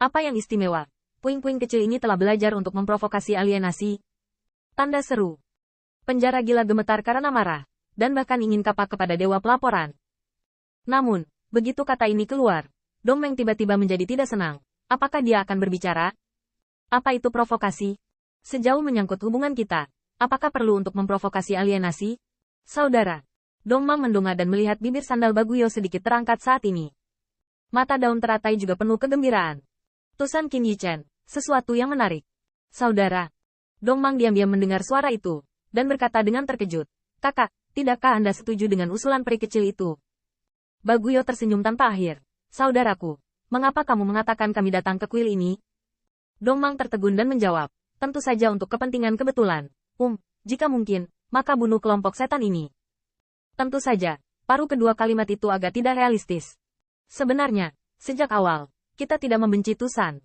Apa yang istimewa? Puing-puing kecil ini telah belajar untuk memprovokasi alienasi. Tanda seru. Penjara gila gemetar karena marah, dan bahkan ingin kapak kepada dewa pelaporan. Namun, begitu kata ini keluar, Dongmeng tiba-tiba menjadi tidak senang. Apakah dia akan berbicara? Apa itu provokasi? Sejauh menyangkut hubungan kita, apakah perlu untuk memprovokasi alienasi? Saudara. Dongmang mendongak dan melihat bibir sandal Baguyo sedikit terangkat saat ini. Mata daun teratai juga penuh kegembiraan. Tusan Qin Yichen, sesuatu yang menarik. Saudara. Dongmang diam-diam mendengar suara itu, dan berkata dengan terkejut. Kakak, tidakkah Anda setuju dengan usulan peri kecil itu? Baguyo tersenyum tanpa akhir. Saudaraku, mengapa kamu mengatakan kami datang ke kuil ini? Dongmang tertegun dan menjawab. Tentu saja untuk kepentingan kebetulan. Jika mungkin, maka bunuh kelompok setan ini. Tentu saja, paruh kedua kalimat itu agak tidak realistis. Sebenarnya, sejak awal, kita tidak membenci Tusan.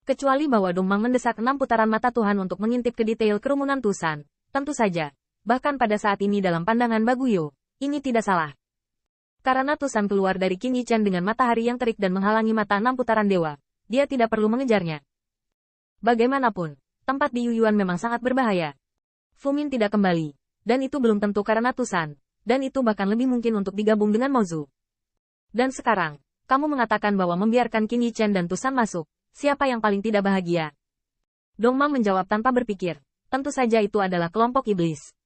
Kecuali bahwa Dongmang mendesak 6 putaran mata Tuhan untuk mengintip ke detail kerumunan Tusan. Tentu saja, bahkan pada saat ini dalam pandangan Baguyo, ini tidak salah. Karena Tusan keluar dari Qin Yichen dengan matahari yang terik dan menghalangi mata 6 putaran dewa, dia tidak perlu mengejarnya. Bagaimanapun, tempat di Yuyuan memang sangat berbahaya. Fumin tidak kembali, dan itu belum tentu karena Tusan, dan itu bahkan lebih mungkin untuk digabung dengan Mozu. Dan sekarang, kamu mengatakan bahwa membiarkan Qin Yichen dan Tusan masuk, siapa yang paling tidak bahagia? Dongmang menjawab tanpa berpikir, tentu saja itu adalah kelompok iblis.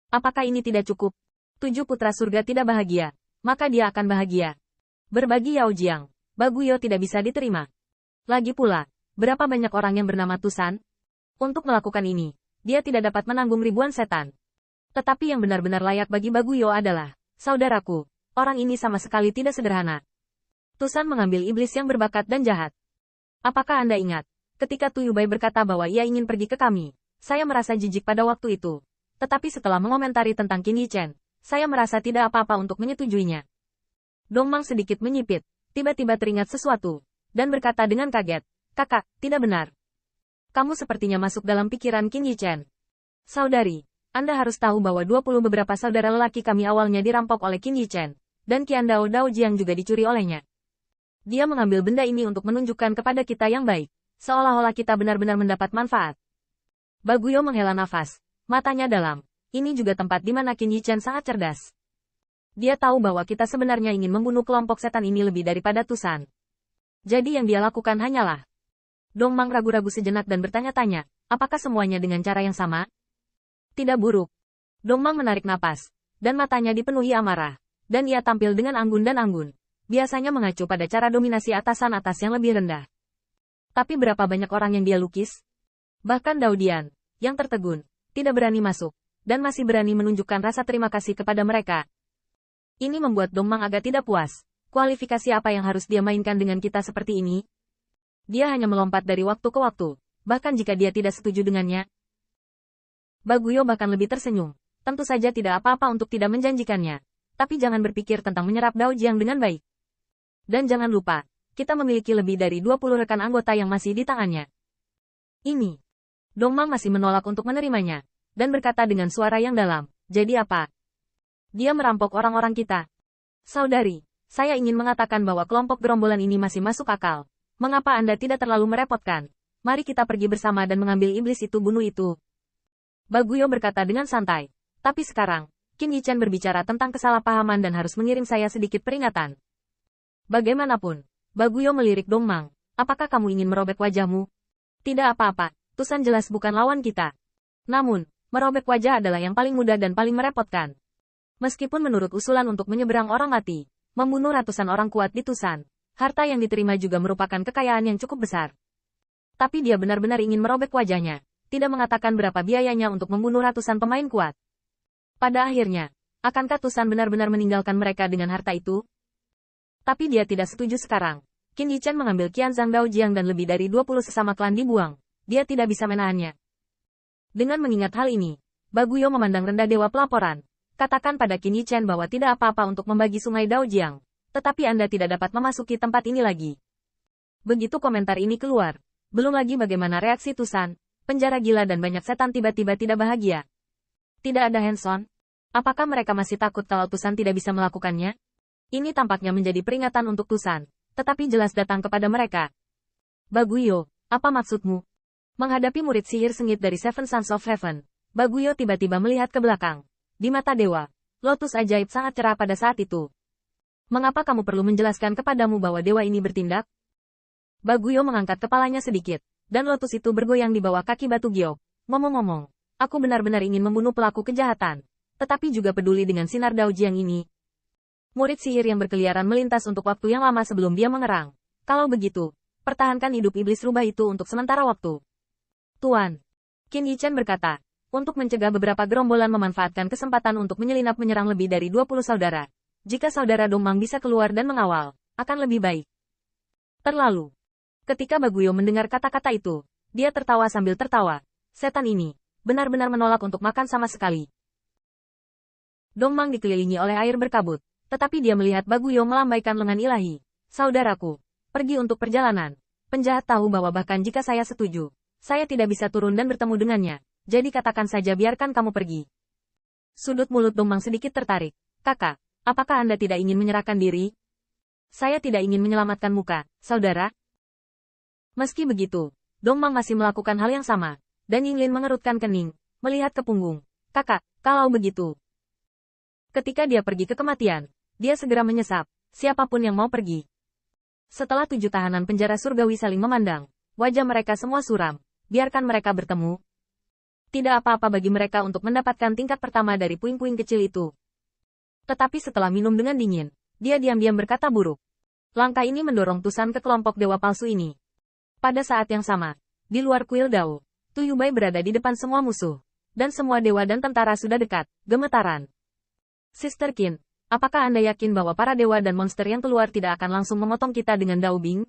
Apakah ini tidak cukup? 7 putra surga tidak bahagia, maka dia akan bahagia. Berbagi Yao Jiang, Baguyo tidak bisa diterima. Lagi pula, berapa banyak orang yang bernama Tusan? Untuk melakukan ini, dia tidak dapat menanggung ribuan setan. Tetapi yang benar-benar layak bagi Baguyo adalah, saudaraku, orang ini sama sekali tidak sederhana. Tusan mengambil iblis yang berbakat dan jahat. Apakah Anda ingat, ketika Tuyubai berkata bahwa ia ingin pergi ke kami, saya merasa jijik pada waktu itu. Tetapi setelah mengomentari tentang Qin Yichen, saya merasa tidak apa-apa untuk menyetujuinya. Dongmang sedikit menyipit, tiba-tiba teringat sesuatu, dan berkata dengan kaget, Kakak, tidak benar. Kamu sepertinya masuk dalam pikiran Qin Yichen. Saudari, Anda harus tahu bahwa 20 beberapa saudara lelaki kami awalnya dirampok oleh Qin Yichen, dan Qian Dao Dao Jiang juga dicuri olehnya. Dia mengambil benda ini untuk menunjukkan kepada kita yang baik, seolah-olah kita benar-benar mendapat manfaat. Baguyo menghela nafas, matanya dalam. Ini juga tempat di mana Qin Yichen sangat cerdas. Dia tahu bahwa kita sebenarnya ingin membunuh kelompok setan ini lebih daripada Tusan. Jadi yang dia lakukan hanyalah. Dongmang ragu-ragu sejenak dan bertanya-tanya, apakah semuanya dengan cara yang sama? Tidak buruk. Dongmang menarik napas, dan matanya dipenuhi amarah, dan ia tampil dengan anggun dan anggun. Biasanya mengacu pada cara dominasi atasan atas yang lebih rendah. Tapi berapa banyak orang yang dia lukis? Bahkan Daudian, yang tertegun, tidak berani masuk, dan masih berani menunjukkan rasa terima kasih kepada mereka. Ini membuat Dongmang agak tidak puas. Kualifikasi apa yang harus dia mainkan dengan kita seperti ini? Dia hanya melompat dari waktu ke waktu, bahkan jika dia tidak setuju dengannya. Baguyo bahkan lebih tersenyum. Tentu saja tidak apa-apa untuk tidak menjanjikannya. Tapi jangan berpikir tentang menyerap Dao Jiang dengan baik. Dan jangan lupa, kita memiliki lebih dari 20 rekan anggota yang masih di tangannya. Ini. Dongmang masih menolak untuk menerimanya, dan berkata dengan suara yang dalam, jadi apa? Dia merampok orang-orang kita. Saudari, saya ingin mengatakan bahwa kelompok gerombolan ini masih masuk akal. Mengapa Anda tidak terlalu merepotkan? Mari kita pergi bersama dan mengambil iblis itu bunuh itu. Baguyo berkata dengan santai. Tapi sekarang, Qin Yichen berbicara tentang kesalahpahaman dan harus mengirim saya sedikit peringatan. Bagaimanapun, Baguyo melirik Dongmang. Apakah kamu ingin merobek wajahmu? Tidak apa-apa, Tusan jelas bukan lawan kita. Namun, merobek wajah adalah yang paling mudah dan paling merepotkan. Meskipun menurut usulan untuk menyeberang orang mati, membunuh ratusan orang kuat di Tusan, harta yang diterima juga merupakan kekayaan yang cukup besar. Tapi dia benar-benar ingin merobek wajahnya, tidak mengatakan berapa biayanya untuk membunuh ratusan pemain kuat. Pada akhirnya, akankah Tusan benar-benar meninggalkan mereka dengan harta itu? Tapi dia tidak setuju sekarang. Qin Yichen mengambil Qianzhang Dao Jiang dan lebih dari 20 sesama klan dibuang. Dia tidak bisa menahannya. Dengan mengingat hal ini, Baguyo memandang rendah dewa pelaporan. Katakan pada Qin Yichen bahwa tidak apa-apa untuk membagi sungai Dao Jiang. Tetapi Anda tidak dapat memasuki tempat ini lagi. Begitu komentar ini keluar, belum lagi bagaimana reaksi Tusan, penjara gila dan banyak setan tiba-tiba tidak bahagia. Tidak ada Hanson. Apakah mereka masih takut kalau Tusan tidak bisa melakukannya? Ini tampaknya menjadi peringatan untuk Tusan, tetapi jelas datang kepada mereka. Baguyo, apa maksudmu? Menghadapi murid sihir sengit dari Seven Sons of Heaven, Baguyo tiba-tiba melihat ke belakang. Di mata dewa, lotus ajaib sangat cerah pada saat itu. Mengapa kamu perlu menjelaskan kepadamu bahwa dewa ini bertindak? Baguyo mengangkat kepalanya sedikit, dan lotus itu bergoyang di bawah kaki batu giok. Ngomong-ngomong, aku benar-benar ingin membunuh pelaku kejahatan, tetapi juga peduli dengan sinar Daojiang ini. Murid sihir yang berkeliaran melintas untuk waktu yang lama sebelum dia mengerang. Kalau begitu, pertahankan hidup iblis rubah itu untuk sementara waktu. Tuan. Qin Yichen berkata, untuk mencegah beberapa gerombolan memanfaatkan kesempatan untuk menyelinap menyerang lebih dari 20 saudara. Jika saudara Domang bisa keluar dan mengawal, akan lebih baik. Terlalu. Ketika Baguyo mendengar kata-kata itu, dia tertawa sambil tertawa. Setan ini, benar-benar menolak untuk makan sama sekali. Domang dikelilingi oleh air berkabut, tetapi dia melihat Baguyo melambaikan lengan ilahi. Saudaraku, pergi untuk perjalanan. Penjahat tahu bahwa bahkan jika saya setuju, saya tidak bisa turun dan bertemu dengannya, jadi katakan saja biarkan kamu pergi. Sudut mulut Domang sedikit tertarik. Kakak, apakah Anda tidak ingin menyerahkan diri? Saya tidak ingin menyelamatkan muka, saudara. Meski begitu, Domang masih melakukan hal yang sama, dan Yinglin mengerutkan kening, melihat ke punggung. Kakak, kalau begitu. Ketika dia pergi ke kematian, dia segera menyesap, siapapun yang mau pergi. Setelah 7 tahanan penjara surgawi saling memandang, wajah mereka semua suram. Biarkan mereka bertemu. Tidak apa-apa bagi mereka untuk mendapatkan tingkat pertama dari puing-puing kecil itu. Tetapi setelah minum dengan dingin, dia diam-diam berkata buruk. Langkah ini mendorong Tusan ke kelompok dewa palsu ini. Pada saat yang sama, di luar kuil Dao, Tuyubai berada di depan semua musuh. Dan semua dewa dan tentara sudah dekat, gemetaran. Sister Qin, apakah Anda yakin bahwa para dewa dan monster yang keluar tidak akan langsung memotong kita dengan Dao Bing?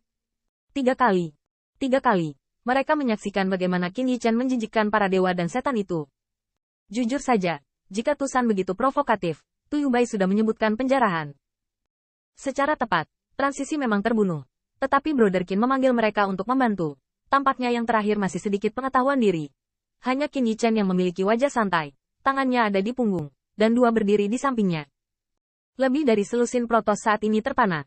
3 kali. 3 kali. Mereka menyaksikan bagaimana Qin Yichen menjijikkan para dewa dan setan itu. Jujur saja, jika Tusan begitu provokatif, Tuyubai sudah menyebutkan penjarahan. Secara tepat, transisi memang terbunuh. Tetapi Brother Qin memanggil mereka untuk membantu. Tampaknya yang terakhir masih sedikit pengetahuan diri. Hanya Qin Yichen yang memiliki wajah santai. Tangannya ada di punggung, dan 2 berdiri di sampingnya. Lebih dari selusin protos saat ini terpana.